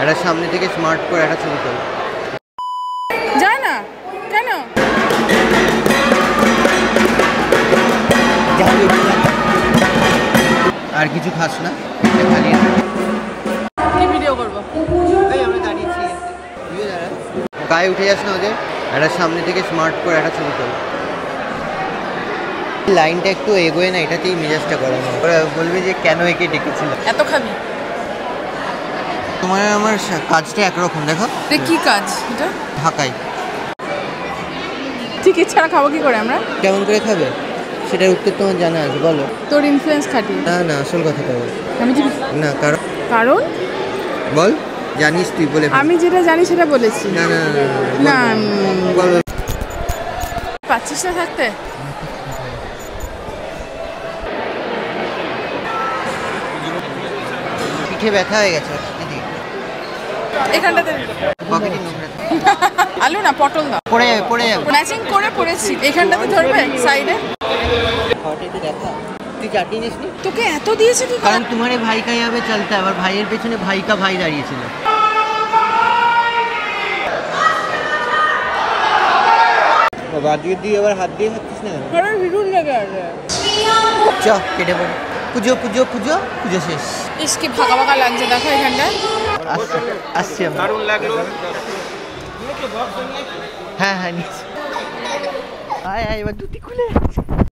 একটা সামনে থেকে স্মার্ট করে একটা ছবি তোল। যায় না কেন? আর কিছু খাস না? কি ভিডিও করবো? আমরা দাঁড়িয়েছি, গায়ে উঠে যাস না ওদের। একটা সামনে থেকে স্মার্ট করে একটা ছবি তোল। লাইনটা একটু এগোয় না, এটাতেই মেজাজটা গরম হয়। ওরা বলবে যে কেন একে ডেকেছিল। এত খাবি? তোমার আমার কাজটা একরকম, দেখো। কি কাজ এটা? ঢাকায় ঠিক ছাড়া খাবো কি করে আমরা? কেমন করে খাবে সেটার উত্তর তোমার জানা আছে, বলো। তোর ইনফ্লুয়েন্স খাটিয়ে? না না, আসল কথাটা বল। আমি না, কারণ বল। জানিস তুই বলে। আমি যেটা জানি সেটা বলেছি। না না না বল। পাচ্ছিস না থাকতে? পিঠে ব্যথা হয়ে গেছে। এখানটাতে পকেটে নোংরা। আলু না পটল দাও। পড়ে যাবে পড়ে যাবে। ম্যাচিং করে পড়েছি। এখানটাতে ধরবে সাইডে। পকেটে ব্যথা। তুই চাটনি নিস নি? তোকে এত দিয়েছে কি? কারণ তোমারে ভাই কা যাবে চলতে, আবার ভাইয়ের পেছনে ভাই কা ভাই দাঁড়িয়েছিল। বাবা দিয়ে এবার হাত দিয়ে খাচ্ছিস না? আরে ভিড়ুন লাগে আরে। চ কেটে পড়ে। পুজো পুজো পুজো পুজো শেষ। ইসকে ফাঁকা ফাঁকা লাগছে দেখো এখানটা। আসছি আমি। দারুণ লাগলো। হ্যাঁ হ্যাঁ নিচ্ছি। আয় আয়, এবার দুটি খুলে